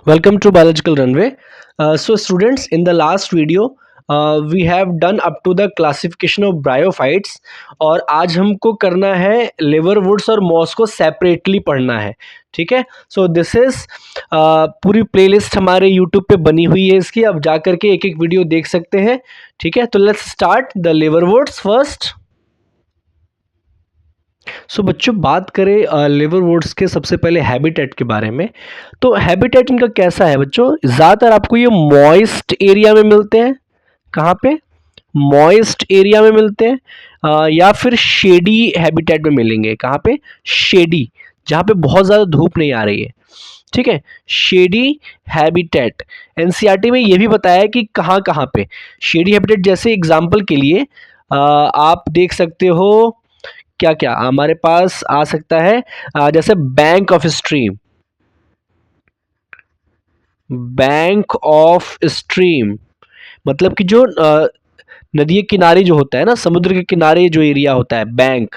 Welcome to Biological Runway. So, students, in the last video, we have done up to the classification of bryophytes और आज हमको करना है लिवरवुड्स और moss को सेपरेटली पढ़ना है. ठीक है. सो दिस इज पूरी प्लेलिस्ट हमारे यूट्यूब पे बनी हुई है इसकी. अब जा करके एक एक वीडियो देख सकते हैं. ठीक है. तो लेट्स स्टार्ट द लिवरवुड्स फर्स्ट. सो बच्चों, बात करें लिवरवुड्स के सबसे पहले हैबिटेट के बारे में. तो हैबिटेट इनका कैसा है बच्चों? ज़्यादातर आपको ये मॉइस्ट एरिया में मिलते हैं. कहाँ पे? मॉइस्ट एरिया में मिलते हैं. या फिर शेडी हैबिटेट में मिलेंगे. कहाँ पे? शेडी, जहाँ पे बहुत ज़्यादा धूप नहीं आ रही है. ठीक है. Shady habitat. एनसीईआरटी में ये भी बताया है कि कहाँ कहाँ पे शेडी हैबिटेट. जैसे एग्जाम्पल के लिए आप देख सकते हो क्या क्या हमारे पास आ सकता है. जैसे bank of stream. Bank of stream मतलब कि जो नदी के किनारे जो होता है ना, समुद्र के किनारे जो एरिया होता है बैंक,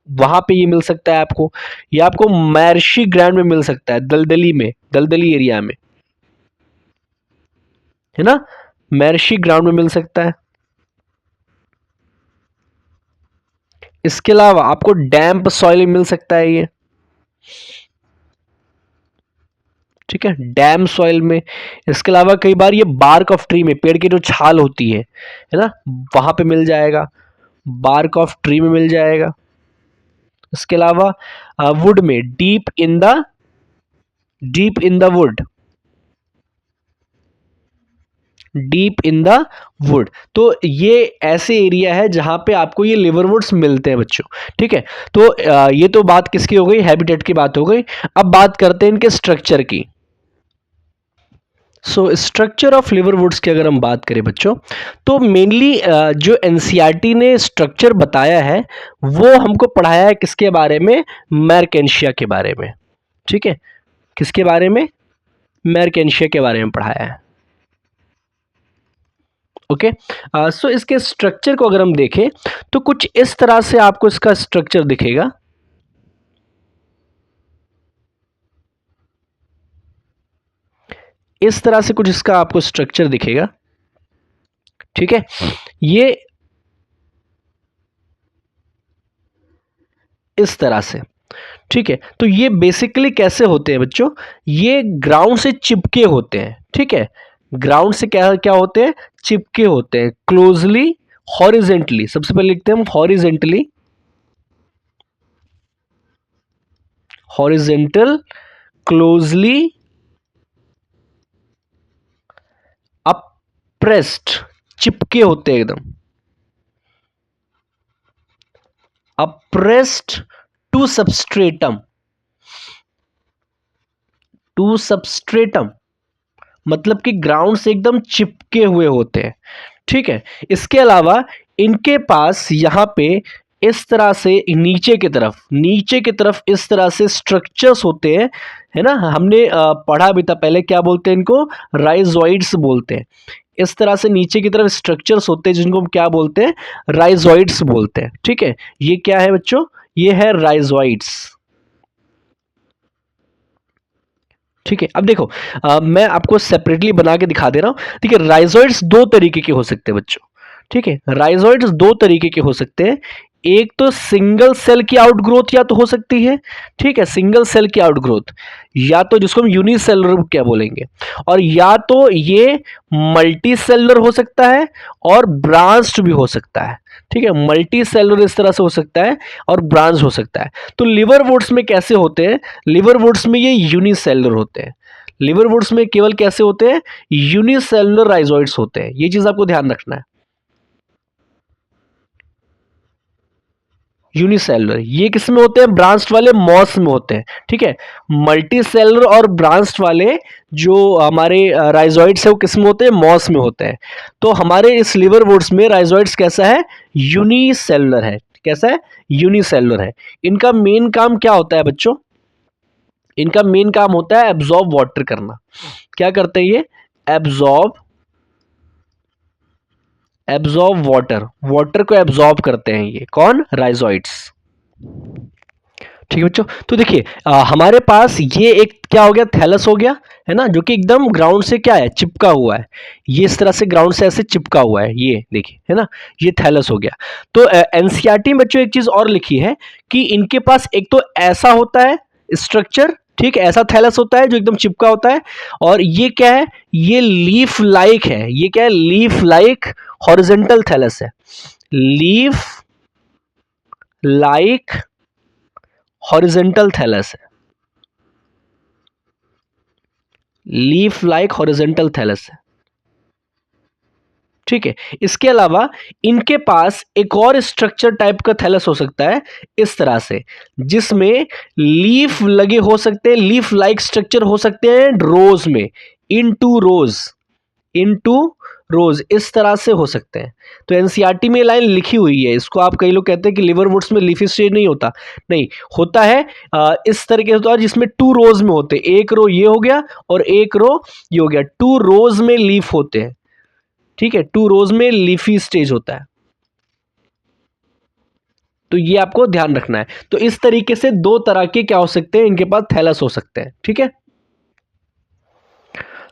वहां पे ये मिल सकता है आपको. या आपको मैर्शी ग्राउंड में मिल सकता है, दलदली में, दलदली एरिया में, है ना. मैर्शी ग्राउंड में मिल सकता है. इसके अलावा आपको डैम्प सॉइल में मिल सकता है ये. ठीक है. डैम सॉइल में. इसके अलावा कई बार ये बार्क ऑफ ट्री में, पेड़ की जो छाल होती है ना, वहां पे मिल जाएगा. बार्क ऑफ ट्री में मिल जाएगा. इसके अलावा वुड में, deep in the wood, deep in the wood. तो ये ऐसे एरिया है जहां पे आपको ये लिवरवुड्स मिलते हैं बच्चों. ठीक है. तो ये तो बात किसकी हो गई? हैबिटेट की बात हो गई. अब बात करते हैं इनके स्ट्रक्चर की. सो स्ट्रक्चर ऑफ लिवरवुड्स की अगर हम बात करें बच्चों, तो मेनली जो एनसीईआरटी ने स्ट्रक्चर बताया है वो हमको पढ़ाया है किसके बारे में? मैरकेंशिया के बारे में. ठीक है. किसके बारे में? मैरकेंशिया के बारे में पढ़ाया है. ओके. सो इसके स्ट्रक्चर को अगर हम देखें तो कुछ इस तरह से आपको इसका स्ट्रक्चर दिखेगा. इस तरह से कुछ इसका आपको स्ट्रक्चर दिखेगा. ठीक है. ये इस तरह से. ठीक है. तो ये बेसिकली कैसे होते हैं बच्चों? ये ग्राउंड से चिपके होते हैं. ठीक है. ग्राउंड से क्या क्या होते हैं? चिपके होते हैं क्लोजली, हॉरिजेंटली. सबसे पहले लिखते हैं हम हॉरिजेंटली, हॉरिजेंटल, क्लोजली अप्रेस्ड. चिपके होते हैं एकदम. Appressed to substratum. To substratum मतलब कि ग्राउंड से एकदम चिपके हुए होते हैं. ठीक है. इसके अलावा इनके पास यहां पे इस तरह से नीचे की तरफ इस तरह से स्ट्रक्चर्स होते हैं, है ना. हमने पढ़ा भी था पहले. क्या बोलते हैं इनको? राइजोइड्स बोलते हैं. इस तरह से नीचे की तरफ स्ट्रक्चर्स होते हैं जिनको हम क्या बोलते हैं? राइजोइड्स बोलते हैं. ठीक है. ये क्या है बच्चों? ये है राइजोइड्स. ठीक है. अब देखो, मैं आपको सेपरेटली बना के दिखा दे रहा हूं. ठीक है. राइजोइड्स दो तरीके के हो सकते हैं बच्चों. ठीक है. राइजोइड्स दो तरीके के हो सकते हैं. एक तो सिंगल सेल की आउटग्रोथ या तो हो सकती है. ठीक है. सिंगल सेल की आउटग्रोथ, या तो जिसको हम यूनिसेलुलर क्या बोलेंगे, और या तो ये मल्टी सेलुलर हो सकता है और ब्रांच्ड भी हो सकता है. ठीक है. मल्टी सेलुलर इस तरह से हो सकता है और ब्रांच हो सकता है. तो लिवरवुड्स में कैसे होते हैं? लिवरवुड्स में ये यूनिसेलुलर होते हैं. लिवरवुड्स में केवल कैसे होते हैं? यूनिसेलुलर राइजोइड्स होते हैं. ये चीज आपको ध्यान रखना है. यूनिसेलुलर ये किस में होते हैं? ब्रांच्ड वाले मॉस में होते हैं. ठीक है. मल्टी सेलुलर और ब्रांच्ड वाले जो हमारे राइजोइड्स है वो किस में होते हैं? मॉस में होते हैं. तो हमारे इस लिवरवुड्स में राइजोइड्स कैसा है? यूनिसेलुलर है. कैसा है? यूनिसेलुलर है. इनका मेन काम क्या होता है बच्चों? इनका मेन काम होता है एब्जॉर्ब वाटर करना. क्या करते हैं ये? Absorb water. वाटर को एब्जॉर्ब करते हैं ये. कौन? राइजोइड्स. ठीक है बच्चों, तो देखिए हमारे पास ये एक क्या हो गया, थैलस हो गया, है ना, जो कि एकदम ग्राउंड से क्या है, चिपका हुआ है। ये इस तरह से ग्राउंड से ऐसे चिपका हुआ है, ये देखिए, है ना, ये थैलस हो गया। तो एनसीईआरटी में बच्चों एक चीज और लिखी है कि इनके पास एक तो ऐसा होता है स्ट्रक्चर, ठीक है, ऐसा थैलस होता है जो एकदम चिपका होता है, और ये क्या है, ये लीफ लाइक है, ये क्या है, लीफ लाइक हॉरिजेंटल थैलस है, लीफ लाइक हॉरिजेंटल थैलस है, लीफ लाइक हॉरिजेंटल थैलस है, ठीक है। इसके अलावा इनके पास एक और स्ट्रक्चर टाइप का थैलस हो सकता है इस तरह से, जिसमें लीफ लगे हो सकते हैं, लीफ लाइक स्ट्रक्चर हो सकते हैं रोज में, इनटू रोज, इनटू रोज, इस तरह से हो सकते हैं। तो एनसीईआरटी में लाइन लिखी हुई है, इसको आप, कई लोग कहते हैं कि लिवरवुड्स में लीफी स्टेज नहीं होता, नहीं होता है, इस तरीके से होता है जिसमें टू रोज में होते हैं, एक रो ये हो गया और एक रो ये हो गया, टू रोज में लीफ होते हैं, ठीक है, टू रोज में लीफी स्टेज होता है। तो ये आपको ध्यान रखना है। तो इस तरीके से दो तरह के क्या हो सकते हैं, इनके पास थैलस हो सकते हैं, ठीक है।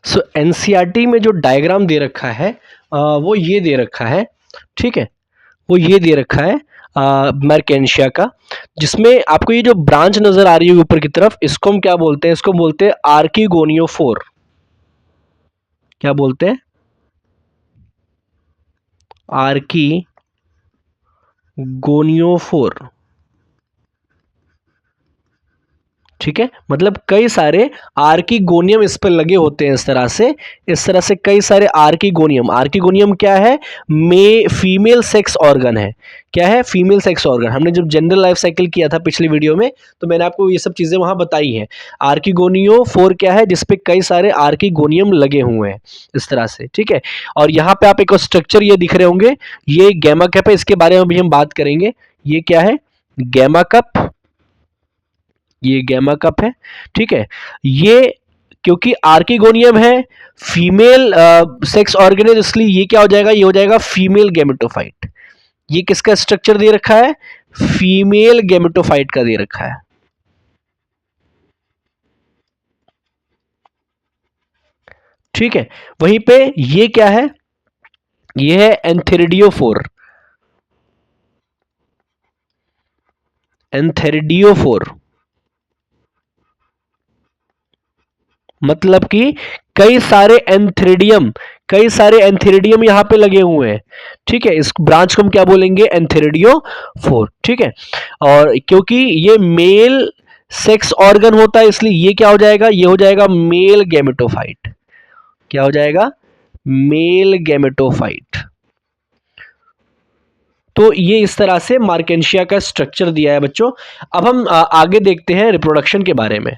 सो एनसीईआरटी में जो डायग्राम दे रखा है वो ये दे रखा है, ठीक है, वो ये दे रखा है मर्केंशिया का, जिसमें आपको ये जो ब्रांच नजर आ रही है ऊपर की तरफ, इसको हम क्या बोलते हैं, इसको बोलते हैं आर्किगोनियोफोर। क्या बोलते हैं, आर्किगोनियोफोर, ठीक है, मतलब कई सारे आर्किगोनियम इस पर लगे होते हैं, इस तरह से कई सारे आर्किगोनियम। आर्किगोनियम क्या है, फीमेल सेक्स ऑर्गन है, क्या है, फीमेल सेक्स ऑर्गन। हमने जब जनरल लाइफ साइकिल किया था पिछली वीडियो में, तो मैंने आपको ये सब चीजें वहां बताई हैं। आर्किगोनियो फोर क्या है, जिसपे कई सारे आर्किगोनियम लगे हुए हैं इस तरह से, ठीक है। और यहाँ पे आप एक स्ट्रक्चर ये दिख रहे होंगे, ये गैमा कप है, इसके बारे में भी हम बात करेंगे। ये क्या है, गैमा कप, ये गैमा कप है, ठीक है। ये क्योंकि आर्किगोनियम है, फीमेल सेक्स ऑर्गेनिज, इसलिए ये क्या हो जाएगा, ये हो जाएगा फीमेल गैमेटोफाइट। ये किसका स्ट्रक्चर दे रखा है, फीमेल गैमेटोफाइट का दे रखा है, ठीक है। वहीं पे ये क्या है, ये है एंथेरिडियोफोर, एंथेरिडियोफोर, मतलब कि कई सारे एंथेरिडियम यहां पे लगे हुए हैं, ठीक है। इस ब्रांच को हम क्या बोलेंगे, एंथेरिडियो फोर, ठीक है। और क्योंकि ये मेल सेक्स ऑर्गन होता है, इसलिए ये क्या हो जाएगा, ये हो जाएगा मेल गैमेटोफाइट। क्या हो जाएगा, मेल गैमेटोफाइट। तो ये इस तरह से मार्केंशिया का स्ट्रक्चर दिया है बच्चों। अब हम आगे देखते हैं रिप्रोडक्शन के बारे में।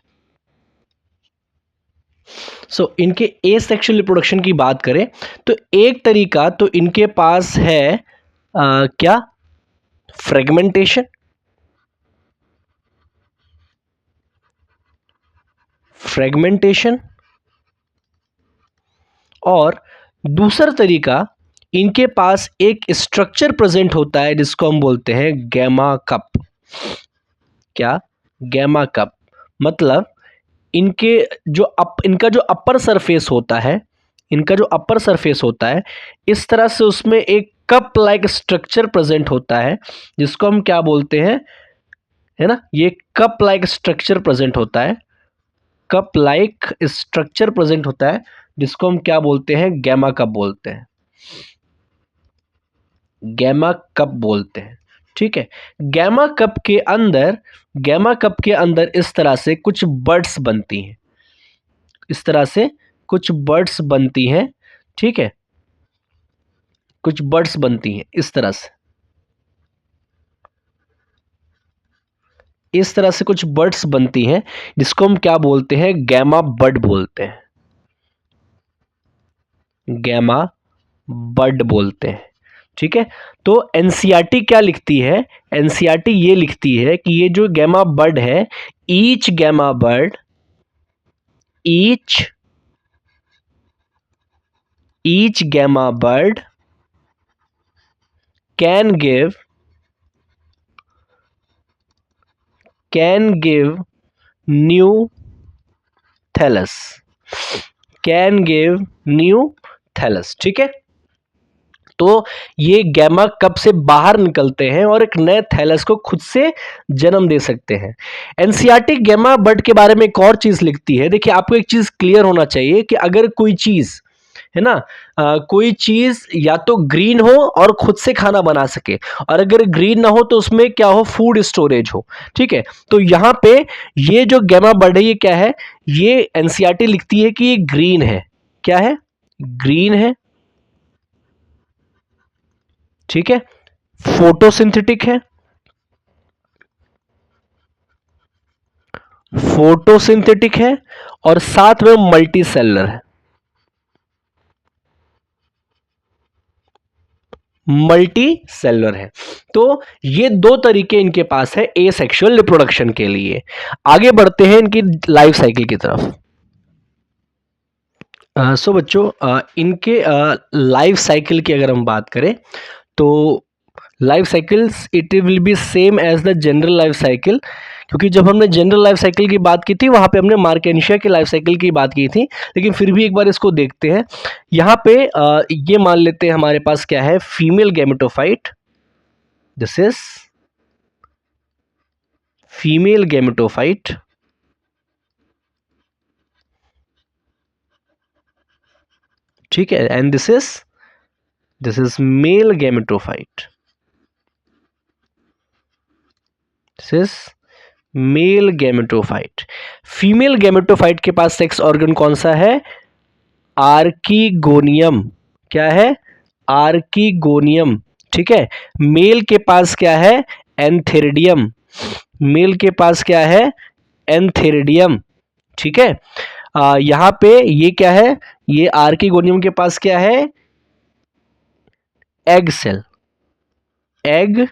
इनके ए सेक्शुअल रिप्रोडक्शन की बात करें तो एक तरीका तो इनके पास है क्या, फ्रेगमेंटेशन, फ्रेगमेंटेशन, और दूसरा तरीका, इनके पास एक स्ट्रक्चर प्रेजेंट होता है जिसको हम बोलते हैं गैमा कप। क्या, गैमा कप, मतलब इनके इनका जो अपर सरफेस होता है, इनका जो अपर सरफेस होता है, इस तरह से उसमें एक कप लाइक स्ट्रक्चर प्रेजेंट होता है, जिसको हम क्या बोलते हैं, है ना, ये कप लाइक स्ट्रक्चर प्रेजेंट होता है, कप लाइक स्ट्रक्चर प्रेजेंट होता है, जिसको हम क्या बोलते हैं, गैमा कप बोलते हैं, गैमा कप बोलते हैं, ठीक है। गैमा कप के अंदर, गैमा कप के अंदर इस तरह से कुछ बर्ड्स बनती हैं, इस तरह से कुछ बर्ड्स बनती हैं, ठीक है, कुछ बर्ड्स बनती हैं इस तरह से, इस तरह से कुछ बर्ड्स बनती हैं, जिसको हम क्या बोलते हैं, गैमा बर्ड बोलते हैं, गैमा बर्ड बोलते हैं, ठीक है। तो एनसीईआरटी क्या लिखती है, एनसीईआरटी ये लिखती है कि ये जो गैमा बर्ड है, each gemma bud, each each gemma bud can give can give new thallus, can give new thallus. ठीक है, तो ये गैमा कप से बाहर निकलते हैं और एक नए थैलस को खुद से जन्म दे सकते हैं। एनसीईआरटी गैमा बर्ड के बारे में एक और चीज लिखती है। देखिए, आपको एक चीज क्लियर होना चाहिए कि अगर कोई चीज है ना, कोई चीज या तो ग्रीन हो और खुद से खाना बना सके, और अगर ग्रीन ना हो तो उसमें क्या हो, फूड स्टोरेज हो। ठीक है, तो यहां पे ये जो गैमा बर्ड है ये क्या है, ये एनसीईआरटी लिखती है कि ये ग्रीन है। क्या है, ग्रीन है। ठीक है, फोटोसिंथेटिक है, फोटोसिंथेटिक है, और साथ में मल्टी सेलर है, मल्टी सेलर है। तो ये दो तरीके इनके पास है ए सेक्सुअल रिप्रोडक्शन के लिए। आगे बढ़ते हैं इनकी लाइफ साइकिल की तरफ। सो बच्चों, इनके लाइफ साइकिल की अगर हम बात करें तो life cycles it will be same as the general life cycle, क्योंकि जब हमने जनरल लाइफ साइकिल की बात की थी वहां पे हमने मार्केंशिया की लाइफ साइकिल की बात की थी, लेकिन फिर भी एक बार इसको देखते हैं। यहाँ पे ये मान लेते हैं हमारे पास क्या है, female gametophyte, this is female gametophyte. ठीक है, and this is male gametophyte, this is male gametophyte. Female gametophyte के पास सेक्स ऑर्गन कौन सा है, आर्कीगोनियम। क्या है, आर्कीगोनियम। ठीक है, मेल के पास क्या है, एंथेरिडियम, मेल के पास क्या है, एंथेरिडियम। ठीक है, यहां पे ये क्या है, ये आर्कीगोनियम के पास क्या है, एग सेल, एग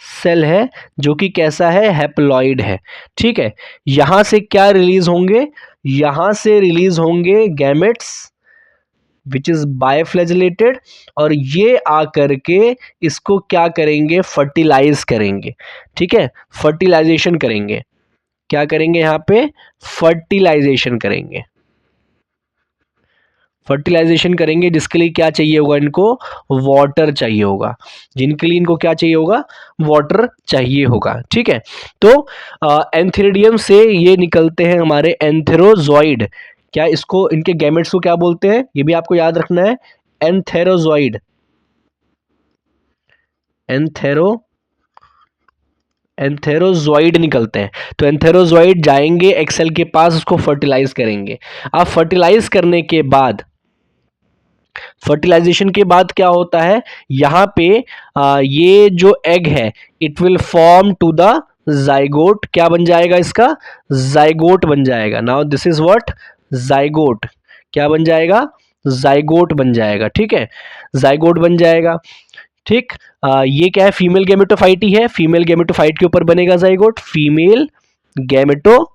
सेल है, जो कि कैसा है, हैप्लॉइड है। ठीक है, यहां से क्या रिलीज होंगे, यहां से रिलीज होंगे गैमेट्स विच इज बायफ्लैजिलेटेड, और ये आकर के इसको क्या करेंगे, फर्टिलाइज करेंगे। ठीक है, फर्टिलाइजेशन करेंगे। क्या करेंगे, यहाँ पे फर्टिलाइजेशन करेंगे, फर्टिलाइजेशन करेंगे, जिसके लिए क्या चाहिए होगा, इनको वाटर चाहिए होगा, जिनके लिए इनको क्या चाहिए होगा, वाटर चाहिए होगा। ठीक है, तो एंथेरिडियम से ये निकलते हैं हमारे एंथेरोजॉइड। क्या इसको, इनके गैमेट्स को क्या बोलते हैं, ये भी आपको याद रखना है, एंथेरोजॉइड, एंथेरो एंथेरोजॉइड निकलते हैं। तो एंथेरोजॉइड जाएंगे एक्सेल के पास, उसको फर्टिलाइज करेंगे। अब फर्टिलाइज करने के बाद, फर्टिलाइजेशन के बाद क्या होता है, यहां पे ये जो एग है it will form to the zygote. क्या बन जाएगा इसका, जाइगोट बन जाएगा। Now this is what, zygote. क्या बन जाएगा, जाइगोट बन जाएगा। ठीक है, जाइगोट बन जाएगा। ठीक, ये क्या है, फीमेल गैमेटोफाइट ही है, फीमेल गैमेटोफाइट के ऊपर बनेगा zygote, female gametophyte,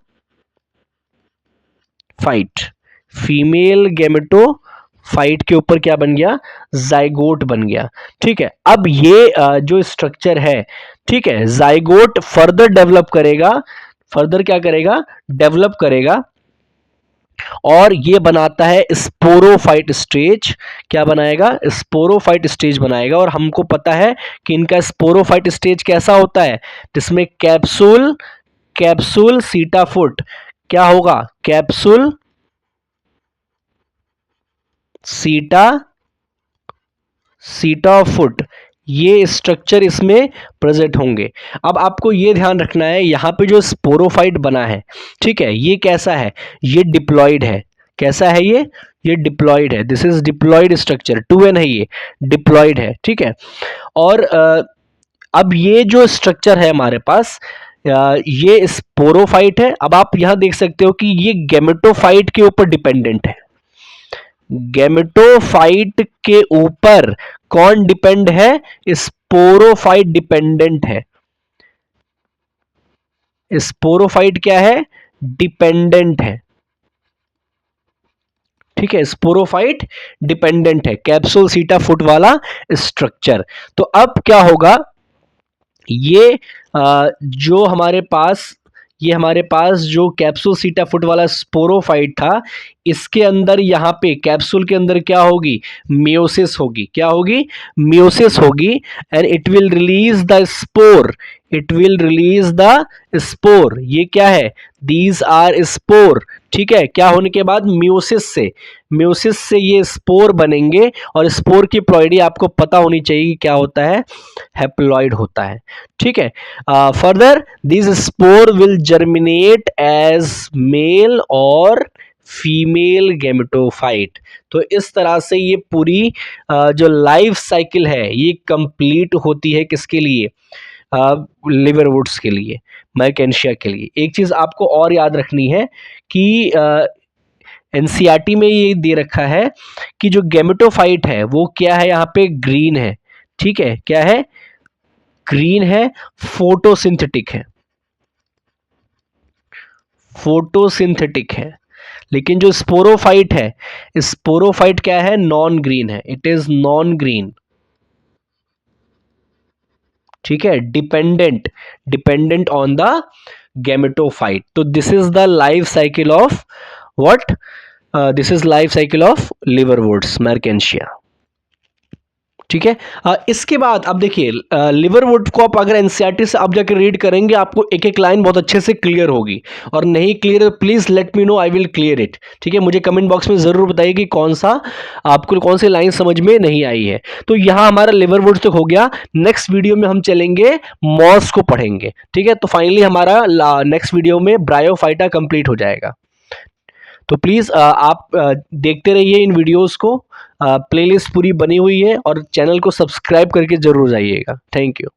female gametophyte के ऊपर क्या बन गया, जाइगोट बन गया। ठीक है, अब ये जो स्ट्रक्चर है, ठीक है, जाइगोट फर्दर डेवलप करेगा, फर्दर क्या करेगा, डेवलप करेगा, और ये बनाता है स्पोरोफाइट स्टेज। क्या बनाएगा, स्पोरोफाइट स्टेज बनाएगा। और हमको पता है कि इनका स्पोरोफाइट स्टेज कैसा होता है, जिसमें कैप्सूल, कैप्सूल सीटाफुट, क्या होगा, कैप्सूल सीटा, सीटाफुट, ये स्ट्रक्चर इसमें प्रेजेंट होंगे। अब आपको ये ध्यान रखना है, यहां पे जो स्पोरोफाइट बना है, ठीक है, ये कैसा है, ये डिप्लॉयड है। कैसा है ये डिप्लॉयड है, this is diploid structure, 2n है, ये डिप्लॉयड है। ठीक है, और अब ये जो स्ट्रक्चर है हमारे पास, ये स्पोरोफाइट है। अब आप यहां देख सकते हो कि ये गैमेटोफाइट के ऊपर डिपेंडेंट है, गैमेटोफाइट के ऊपर कौन डिपेंड है, स्पोरोफाइट डिपेंडेंट है। स्पोरोफाइट क्या है, डिपेंडेंट है। ठीक है, स्पोरोफाइट डिपेंडेंट है, कैप्सूल सीटा फुट वाला स्ट्रक्चर। तो अब क्या होगा, ये जो हमारे पास ये हमारे पास जो कैप्सूसीटा फुट वाला स्पोरोफाइट था, इसके अंदर यहाँ पे कैप्सूल के अंदर क्या होगी, मियोसिस होगी। क्या होगी, मियोसिस होगी। And it will release the spore, it will release the spore. ये क्या है, दीज आर स्पोर। ठीक है, क्या होने के बाद, म्यूसिस से ये स्पोर बनेंगे। और स्पोर की प्लॉइडी आपको पता होनी चाहिए क्या होता है, हैप्लॉइड होता है। ठीक है, further this spore will germinate as male और फीमेल गैमेटोफाइट। तो इस तरह से ये पूरी जो लाइफ साइकिल है ये कंप्लीट होती है किसके लिए, लिवरवुड्स के लिए, मैकेंशिया के लिए। एक चीज आपको और याद रखनी है कि एनसीईआरटी में ये दे रखा है कि जो गैमेटोफाइट है वो क्या है, यहाँ पे ग्रीन है। ठीक है, क्या है, ग्रीन है, फोटोसिंथेटिक है, फोटोसिंथेटिक है। लेकिन जो स्पोरोफाइट है, स्पोरोफाइट क्या है, नॉन ग्रीन है, इट इज नॉन ग्रीन। ठीक है, dependent, dependent on the gametophyte. तो this is the life cycle of what, this is life cycle of liverworts marchantia. ठीक है, इसके बाद अब देखिए, लिवरवुड को आप अगर एनसीईआरटी से आप जाकर रीड करेंगे आपको एक एक लाइन बहुत अच्छे से क्लियर होगी। और नहीं clear, please let me know, I will clear it. ठीक है, मुझे कमेंट बॉक्स में जरूर बताइए कि कौन सा आपको, कौन सी लाइन समझ में नहीं आई है। तो यहाँ हमारा लिवरवुड तक हो गया। नेक्स्ट वीडियो में हम चलेंगे, मॉस को पढ़ेंगे। ठीक है, तो फाइनली हमारा नेक्स्ट वीडियो में ब्रायोफाइटा कंप्लीट हो जाएगा। तो प्लीज़ आप देखते रहिए इन वीडियोस को। प्लेलिस्ट पूरी बनी हुई है और चैनल को सब्सक्राइब करके जरूर जाइएगा। Thank you.